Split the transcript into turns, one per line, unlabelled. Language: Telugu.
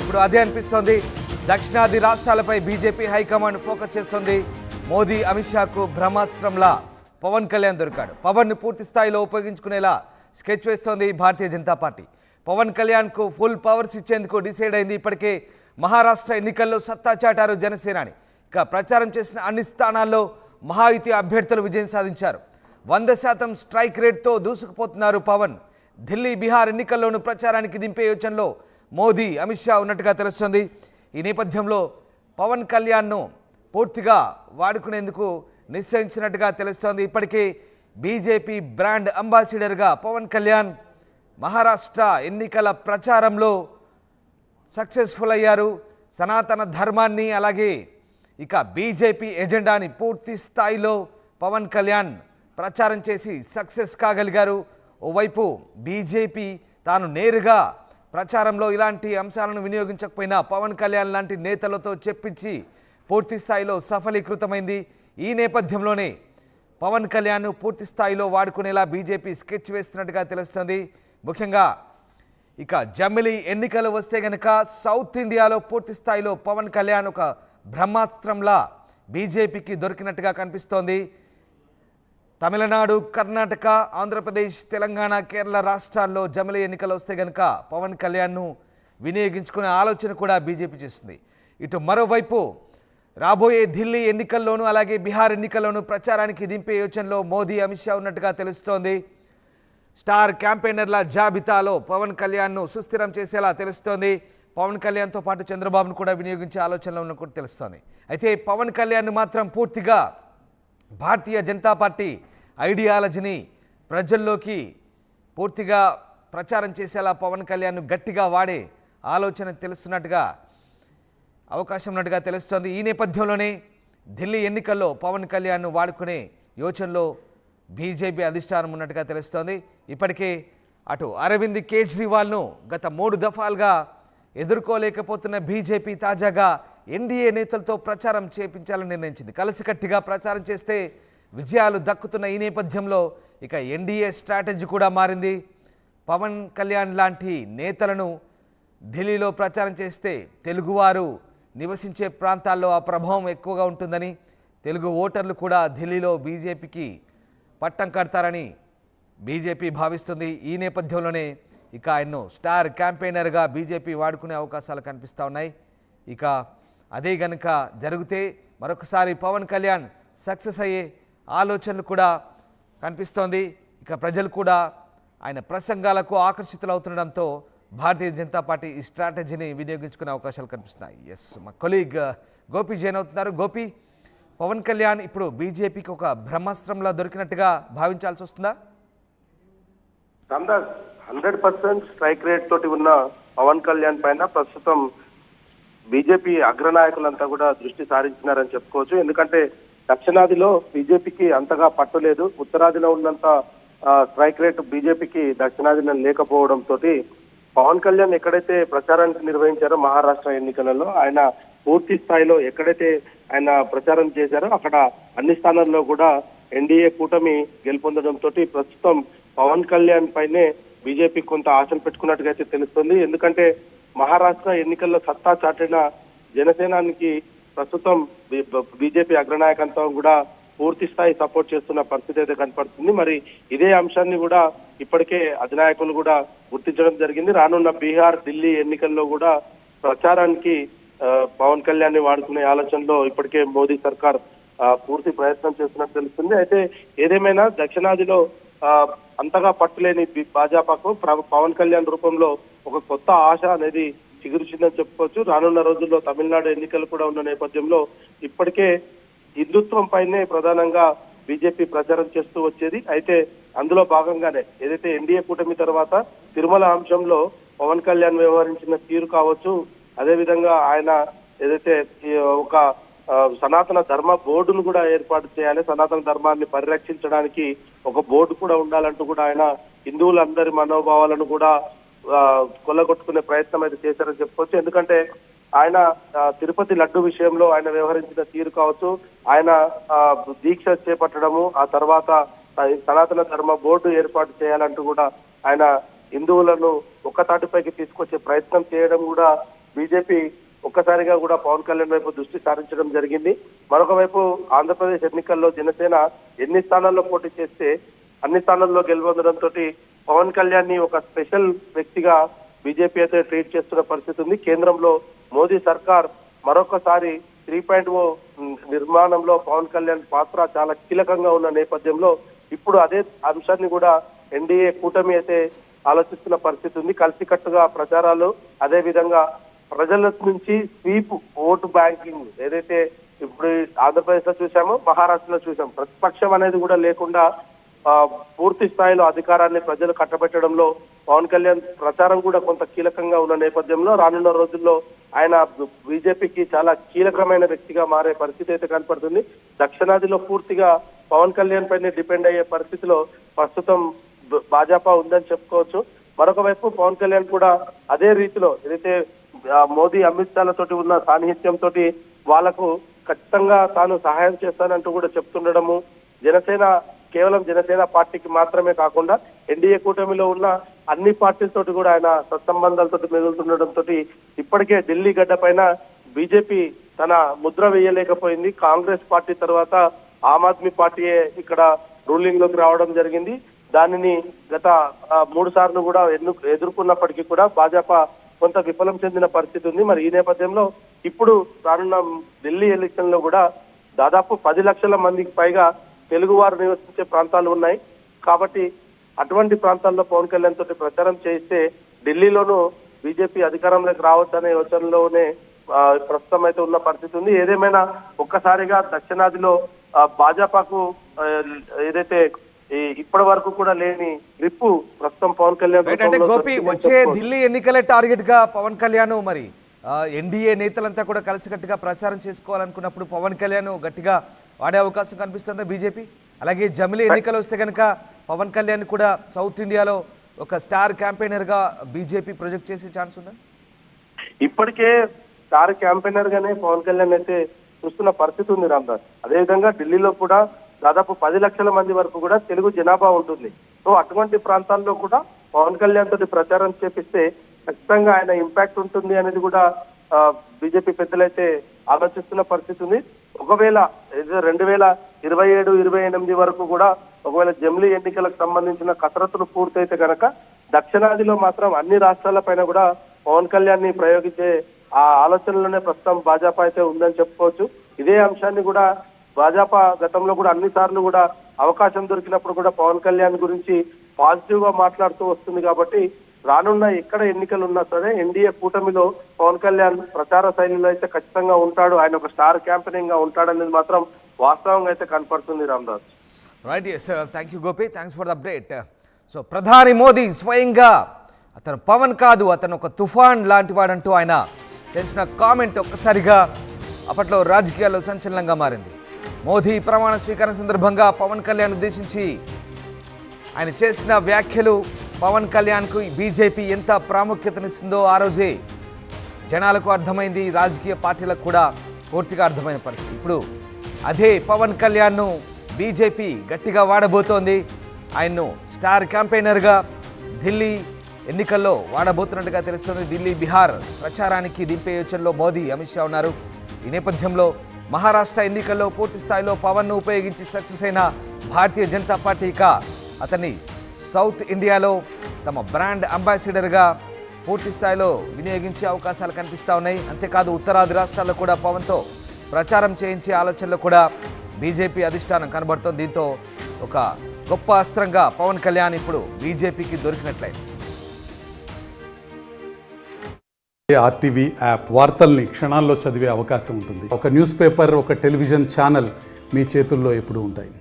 ఇప్పుడు అదే అనిపిస్తోంది. దక్షిణాది రాష్ట్రాలపై బీజేపీ హైకమాండ్ ఫోకస్ చేస్తోంది. మోదీ అమిత్ షాకు బ్రహ్మాస్త్రంలా పవన్ కళ్యాణ్ దొరికాడు. పవన్ను పూర్తి స్థాయిలో ఉపయోగించుకునేలా స్కెచ్ వేస్తోంది భారతీయ జనతా పార్టీ. పవన్ కళ్యాణ్కు ఫుల్ పవర్స్ ఇచ్చేందుకు డిసైడ్ అయింది. ఇప్పటికే మహారాష్ట్ర ఎన్నికల్లో సత్తా చాటారు జనసేనాని. ఇక ప్రచారం చేసిన అన్ని స్థానాల్లో మహాయుతి అభ్యర్థులు విజయం సాధించారు. 100% స్ట్రైక్ రేట్తో దూసుకుపోతున్నారు పవన్. ఢిల్లీ, బీహార్ ఎన్నికల్లోనూ ప్రచారానికి దింపే యోచనలో మోదీ, అమిత్ షా ఉన్నట్టుగా తెలుస్తోంది. ఈ నేపథ్యంలో పవన్ కళ్యాణ్ను పూర్తిగా వాడుకునేందుకు నిశ్చయించినట్టుగా తెలుస్తోంది. ఇప్పటికే బీజేపీ బ్రాండ్ అంబాసిడర్గా పవన్ కళ్యాణ్ మహారాష్ట్ర ఎన్నికల ప్రచారంలో సక్సెస్ఫుల్ అయ్యారు. సనాతన ధర్మాన్ని అలాగే ఇక బీజేపీ ఎజెండాని పూర్తి స్థాయిలో పవన్ కళ్యాణ్ ప్రచారం చేసి సక్సెస్ కాగలిగారు. ఓవైపు బీజేపీ తాను నేరుగా ప్రచారంలో ఇలాంటి అంశాలను వినియోగించకపోయినా పవన్ కళ్యాణ్ లాంటి నేతలతో చెప్పించి పూర్తి స్థాయిలో సఫలీకృతమైంది. ఈ నేపథ్యంలోనే పవన్ కళ్యాణ్ను పూర్తి స్థాయిలో వాడుకునేలా బీజేపీ స్కెచ్ వేస్తున్నట్టుగా తెలుస్తుంది. ముఖ్యంగా ఇక జమిలీ ఎన్నికలు వస్తే గనక సౌత్ ఇండియాలో పూర్తి స్థాయిలో పవన్ కళ్యాణ్ ఒక బ్రహ్మాస్త్రంలా బీజేపీకి దొరికినట్టుగా కనిపిస్తోంది. తమిళనాడు, కర్ణాటక, ఆంధ్రప్రదేశ్, తెలంగాణ, కేరళ రాష్ట్రాల్లో జమిలీ ఎన్నికలు వస్తే గనక పవన్ కళ్యాణ్ను వినియోగించుకునే ఆలోచన కూడా బీజేపీ చేస్తుంది. ఇటు మరోవైపు రాబోయే ఢిల్లీ ఎన్నికల్లోనూ అలాగే బీహార్ ఎన్నికల్లోనూ ప్రచారానికి దింపే యోచనలో మోదీ, అమిత్ షా ఉన్నట్టుగా తెలుస్తోంది. స్టార్ క్యాంపెయినర్ల జాబితాలో పవన్ కళ్యాణ్ను సుస్థిరం చేసేలా తెలుస్తోంది. పవన్ కళ్యాణ్తో పాటు చంద్రబాబును కూడా వినియోగించే ఆలోచనలో ఉన్నట్టు తెలుస్తోంది. అయితే పవన్ కళ్యాణ్ను మాత్రం పూర్తిగా భారతీయ జనతా పార్టీ ఐడియాలజీని ప్రజల్లోకి పూర్తిగా ప్రచారం చేసేలా పవన్ కళ్యాణ్ను గట్టిగా వాడే ఆలోచన తెలుస్తున్నట్టుగా అవకాశం ఉన్నట్టుగా తెలుస్తోంది. ఈ నేపథ్యంలోనే ఢిల్లీ ఎన్నికల్లో పవన్ కళ్యాణ్ను వాడుకునే యోచనలో బీజేపీ అధిష్టానం ఉన్నట్టుగా తెలుస్తోంది. ఇప్పటికే అటు అరవింద్ కేజ్రీవాల్ను గత 3 దఫాలుగా ఎదుర్కోలేకపోతున్న బీజేపీ తాజాగా ఎన్డీఏ నేతలతో ప్రచారం చేపించాలని నిర్ణయించింది. కలిసికట్టుగా ప్రచారం చేస్తే విజయాలు దక్కుతున్న ఈ నేపథ్యంలో ఇక ఎన్డీఏ స్ట్రాటజీ కూడా మారింది. పవన్ కళ్యాణ్ లాంటి నేతలను ఢిల్లీలో ప్రచారం చేస్తే తెలుగువారు నివసించే ప్రాంతాల్లో ఆ ప్రభావం ఎక్కువగా ఉంటుందని, తెలుగు ఓటర్లు కూడా ఢిల్లీలో బీజేపీకి పట్టం కడతారని బీజేపీ భావిస్తుంది. ఈ నేపథ్యంలోనే ఇక ఆయన్ను స్టార్ క్యాంపెయినర్గా బీజేపీ వాడుకునే అవకాశాలు కనిపిస్తూ ఉన్నాయి. ఇక అదే గనుక జరిగితే మరొకసారి పవన్ కళ్యాణ్ సక్సెస్ అయ్యే ఆలోచనలు కూడా కనిపిస్తోంది. ఇక ప్రజలు కూడా ఆయన ప్రసంగాలకు ఆకర్షితులవుతుండడంతో భారతీయ జనతా పార్టీ ఈ స్ట్రాటజీని వినియోగించుకునే అవకాశాలు కనిపిస్తున్నాయి. ఎస్, మా కొలీగ్ గోపి జైన్ అవుతున్నారు. గోపి, పవన్ కళ్యాణ్ ఇప్పుడు బీజేపీకి ఒక బ్రహ్మాస్త్రంలా దొరికినట్టుగా భావించాల్సి వస్తుందా?
100% స్ట్రైక్ రేట్ తోటి ఉన్న పవన్ కళ్యాణ్ పైన ప్రస్తుతం బీజేపీ అగ్రనాయకులంతా కూడా దృష్టి సారించినారని చెప్పుకోవచ్చు. ఎందుకంటే దక్షిణాదిలో బీజేపీకి అంతగా పట్టులేదు. ఉత్తరాదిలో ఉన్నంత స్ట్రైక్ రేట్ బీజేపీకి దక్షిణాదిలో లేకపోవడంతో పవన్ కళ్యాణ్ ఎక్కడైతే ప్రచారానికి నిర్వహించారో మహారాష్ట్ర ఎన్నికలలో ఆయన పూర్తి స్థాయిలో ఎక్కడైతే ఆయన ప్రచారం చేశారో అక్కడ అన్ని స్థానాల్లో కూడా ఎన్డీఏ కూటమి గెలుపొందడంతో ప్రస్తుతం పవన్ కళ్యాణ్ పైనే బీజేపీ కొంత ఆశలు పెట్టుకున్నట్టుగా అయితే తెలుస్తుంది. ఎందుకంటే మహారాష్ట్ర ఎన్నికల్లో సత్తా చాటిన జనసేనానికి ప్రస్తుతం బీజేపీ అగ్రనాయకత్వం కూడా పూర్తి స్థాయి సపోర్ట్ చేస్తున్న పరిస్థితి అయితే కనపడుతుంది. మరి ఇదే అంశాన్ని కూడా ఇప్పటికే అధినాయకులు కూడా గుర్తించడం జరిగింది. రానున్న బీహార్, ఢిల్లీ ఎన్నికల్లో కూడా ప్రచారానికి పవన్ కళ్యాణ్ ని వాడుకునే ఆలోచనలో ఇప్పటికే మోదీ సర్కార్ పూర్తి ప్రయత్నం చేస్తున్నట్టు తెలుస్తుంది. అయితే ఏదేమైనా దక్షిణాదిలో అంతగా పట్టులేని భాజపాకు పవన్ కళ్యాణ్ రూపంలో ఒక కొత్త ఆశ అనేది చిగురుచిందని చెప్పుకోవచ్చు. రానున్న రోజుల్లో తమిళనాడు ఎన్నికలు కూడా ఉన్న నేపథ్యంలో ఇప్పటికే హిందుత్వం పైనే ప్రధానంగా బీజేపీ ప్రచారం చేస్తూ వచ్చేది. అయితే అందులో భాగంగానే ఏదైతే ఎన్డీఏ కూటమి తర్వాత తిరుమల అంశంలో పవన్ కళ్యాణ్ వ్యవహరించిన తీరు కావచ్చు, అదేవిధంగా ఆయన ఏదైతే ఒక సనాతన ధర్మ బోర్డును కూడా ఏర్పాటు చేయాలి, సనాతన ధర్మాన్ని పరిరక్షించడానికి ఒక బోర్డు కూడా ఉండాలంటూ కూడా ఆయన హిందువులందరి మనోభావాలను కూడా కొల్లగొట్టుకునే ప్రయత్నం అయితే చేశారని చెప్పుకోవచ్చు. ఎందుకంటే ఆయన తిరుపతి లడ్డు విషయంలో ఆయన వ్యవహరించిన తీరు కావచ్చు, ఆయన దీక్ష చేపట్టడము, ఆ తర్వాత సనాతన ధర్మ బోర్డు ఏర్పాటు చేయాలంటూ కూడా ఆయన హిందువులను ఒక్క తాటిపైకి తీసుకొచ్చే ప్రయత్నం చేయడం కూడా బీజేపీ ఒక్కసారిగా కూడా పవన్ కళ్యాణ్ వైపు దృష్టి సారించడం జరిగింది. మరొక వైపు ఆంధ్రప్రదేశ్ ఎన్నికల్లో జనసేన ఎన్ని స్థానాల్లో పోటీ చేస్తే అన్ని స్థానాల్లో గెలుపొందడంతో పవన్ కళ్యాణ్ ని ఒక స్పెషల్ వ్యక్తిగా బీజేపీ అయితే ట్రీట్ చేస్తున్న పరిస్థితి ఉంది. కేంద్రంలో మోదీ సర్కార్ మరొకసారి 3.0 నిర్మాణంలో పవన్ కళ్యాణ్ పాత్ర చాలా కీలకంగా ఉన్న నేపథ్యంలో ఇప్పుడు అదే అంశాన్ని కూడా ఎన్డీఏ కూటమి అయితే ఆలోచిస్తున్న పరిస్థితి ఉంది. కలిసికట్టుగా ప్రచారాలు, అదే విధంగా ప్రజల నుంచి స్వీప్ ఓటు బ్యాంకింగ్ ఏదైతే ఇప్పుడు ఆంధ్రప్రదేశ్ లో చూసామో, మహారాష్ట్రలో చూసాం, ప్రతిపక్షం అనేది కూడా లేకుండా పూర్తి స్థాయిలో అధికారాన్ని ప్రజలు కట్టబెట్టడంలో పవన్ కళ్యాణ్ ప్రచారం కూడా కొంత కీలకంగా ఉన్న నేపథ్యంలో రానున్న రోజుల్లో ఆయన బీజేపీకి చాలా కీలకమైన వ్యక్తిగా మారే పరిస్థితి అయితే కనపడుతుంది. దక్షిణాదిలో పూర్తిగా పవన్ కళ్యాణ్ పైన డిపెండ్ అయ్యే పరిస్థితిలో ప్రస్తుతం భాజపా ఉందని చెప్పుకోవచ్చు. మరొక వైపు పవన్ కళ్యాణ్ కూడా అదే రీతిలో ఏదైతే మోదీ అమిత్ షాలతోటి ఉన్న సాన్నిహిత్యంతో వాళ్లకు ఖచ్చితంగా తాను సహాయం చేస్తానంటూ కూడా చెప్తుండడము, జనసేన కేవలం జనసేన పార్టీకి మాత్రమే కాకుండా ఎన్డీఏ కూటమిలో ఉన్న అన్ని పార్టీలతోటి కూడా ఆయన సత్సంబంధాలతో మెదులుతుండడంతో ఇప్పటికే ఢిల్లీ గడ్డ పైన బీజేపీ తన ముద్ర వేయలేకపోయింది. కాంగ్రెస్ పార్టీ తర్వాత ఆమ్ ఆద్మీ పార్టీయే ఇక్కడ రూలింగ్ లోకి రావడం జరిగింది. దానిని గత 3 సార్లు కూడా ఎదుర్కొన్నప్పటికీ కూడా భాజపా కొంత విఫలం చెందిన పరిస్థితి ఉంది. మరి ఈ నేపథ్యంలో ఇప్పుడు రానున్న ఢిల్లీ ఎలక్షన్ లో కూడా దాదాపు 10 లక్షల మందికి పైగా తెలుగువారు నివసించే ప్రాంతాలు ఉన్నాయి. కాబట్టి అటువంటి ప్రాంతాల్లో పవన్ కళ్యాణ్ తోటి ప్రచారం చేస్తే ఢిల్లీలోనూ బీజేపీ అధికారంలోకి రావద్దనే యోచనలోనే ప్రస్తుతం అయితే ఉన్న పరిస్థితి ఉంది. ఏదేమైనా ఒక్కసారిగా దక్షిణాదిలో భాజపాకు ఏదైతే ఇప్పటి వరకు కూడా లేని గ్రిప్పు ప్రస్తుతం పవన్ కళ్యాణ్
అంటే గోపి వచ్చే ఢిల్లీ ఎన్నికలే టార్గెట్ గా పవన్ కళ్యాణ్ మరి ఎన్డీఏ నేతలంతా కూడా కలిసికట్టుగా ప్రచారం చేసుకోవాలనుకున్నప్పుడు పవన్ కళ్యాణ్ గట్టిగా వాడే అవకాశం కనిపిస్తుందా బీజేపీ? అలాగే జమిలీ ఎన్నికలు వస్తే కనుక పవన్ కళ్యాణ్ కూడా సౌత్ ఇండియాలో ఒక స్టార్ క్యాంపెయినర్ గా బీజేపీ ప్రొజెక్ట్ చేసే ఛాన్స్ ఉందా?
ఇప్పటికే స్టార్ క్యాంపెయినర్ గానే పవన్ కళ్యాణ్ అయితే చూస్తున్న పరిస్థితి ఉంది రామ్దాస్. అదేవిధంగా ఢిల్లీలో కూడా దాదాపు 10 లక్షల మంది వరకు కూడా తెలుగు జనాభా ఉంటుంది. సో అటువంటి ప్రాంతాల్లో కూడా పవన్ కళ్యాణ్ తోటి ప్రచారం చేపిస్తే ఖచ్చితంగా ఆయన ఇంపాక్ట్ ఉంటుంది అనేది కూడా బీజేపీ పెద్దలైతే ఆలోచిస్తున్న పరిస్థితి ఉంది. ఒకవేళ 2027-28 వరకు కూడా ఒకవేళ జమిలీ ఎన్నికలకు సంబంధించిన కసరత్తులు పూర్తయితే కనుక దక్షిణాదిలో మాత్రం అన్ని రాష్ట్రాల పైన కూడా పవన్ కళ్యాణ్ ని ప్రయోగించే ఆ ఆలోచనలోనే ప్రస్తుతం భాజపా అయితే ఉందని చెప్పుకోవచ్చు. ఇదే అంశాన్ని కూడా భాజపా గతంలో కూడా అన్ని సార్లు కూడా అవకాశం దొరికినప్పుడు కూడా పవన్ కళ్యాణ్ గురించి పాజిటివ్ గా మాట్లాడుతూ వస్తుంది. కాబట్టి రానున్న ఎక్కడ ఎన్నికలు ఉన్నా సరే ఎన్డీఏ కూటమిలో పవన్ కళ్యాణ్ ప్రచార శైలిలో అయితే ఖచ్చితంగా ఉంటాడు. ఆయన ఒక స్టార్ క్యాంపెయినింగ్ గా ఉంటాడనేది మాత్రం వాస్తవంగా అయితే కనపడుతుంది Ramdas.
Right, thank you Gopi, thanks for the update. So ప్రధాని మోదీ స్వయంగా అతను పవన్ కాదు, అతను ఒక తుఫాన్ లాంటి వాడంటూ ఆయన చేసిన కామెంట్ ఒక్కసారిగా అప్పట్లో రాజకీయాల్లో సంచలనంగా మారింది. మోదీ ప్రమాణ స్వీకారం సందర్భంగా పవన్ కళ్యాణ్ ఉద్దేశించి ఆయన చేసిన వ్యాఖ్యలు పవన్ కళ్యాణ్కు బీజేపీ ఎంత ప్రాముఖ్యతనిస్తుందో ఆ రోజే జనాలకు అర్థమైంది, రాజకీయ పార్టీలకు కూడా పూర్తిగా అర్థమైన పరిస్థితి. ఇప్పుడు అదే పవన్ కళ్యాణ్ను బీజేపీ గట్టిగా వాడబోతోంది. ఆయన్ను స్టార్ క్యాంపెయినర్గా ఢిల్లీ ఎన్నికల్లో వాడబోతున్నట్టుగా తెలుస్తుంది. ఢిల్లీ, బీహార్ ప్రచారానికి దింపే యోచనలో మోదీ, అమిత్ షా ఉన్నారు. ఈ నేపథ్యంలో మహారాష్ట్ర ఎన్నికల్లో పూర్తి స్థాయిలో పవన్ను ఉపయోగించి సక్సెస్ అయిన భారతీయ జనతా పార్టీ ఇక అతన్ని సౌత్ ఇండియాలో తమ బ్రాండ్ అంబాసిడర్గా పూర్తి స్థాయిలో వినియోగించే అవకాశాలు కనిపిస్తూ ఉన్నాయి. అంతేకాదు ఉత్తరాది రాష్ట్రాల్లో కూడా పవన్తో ప్రచారం చేయించే ఆలోచనలో కూడా బీజేపీ అధిష్టానం కనబడుతోంది. దీంతో ఒక గొప్ప అస్త్రంగా పవన్ కళ్యాణ్ ఇప్పుడు బీజేపీకి దొరికినట్లయింది.
ఆర్టీవీ యాప్ వార్తల్ని క్షణాల్లో చదివే అవకాశం ఉంటుంది. ఒక న్యూస్ పేపర్, ఒక టెలివిజన్ ఛానల్ మీ చేతుల్లో ఎప్పుడూ ఉంటాయి.